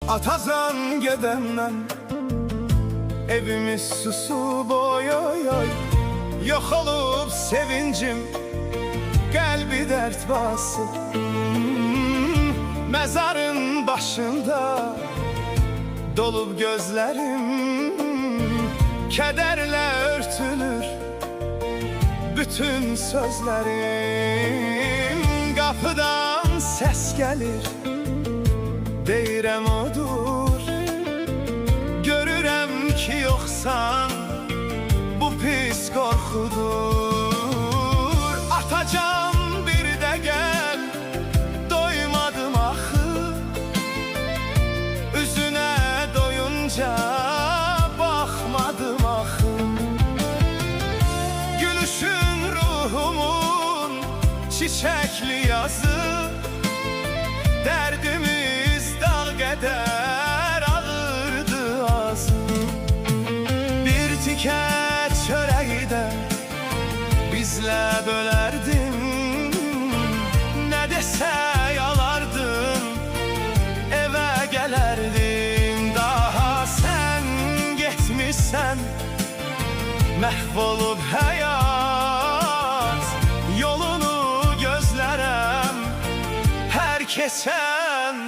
Atazan gedenden evimiz susub oy oy oy. Yok olup sevincim, kalbi dert basıp. Mezarın başında dolup gözlerim, kederle örtülür bütün sözlerim. Kapıdan ses gelir, deyirəm odur. Görürəm ki yoxsan, bu pis korkudur. Atacağım bir de gel, doymadım axı. Üzüne doyunca baxmadım axı. Gülüşün ruhumun çiçekli yazı. Derdimiz dağ qədər ağırdı azı. Bir tikə çörəyi də bizlə bölərdin. Nə desə yalardın, evə gələrdin. Daha sən getmişsən, məhv olub həyat. Yolunu gözlərəm hər keçən.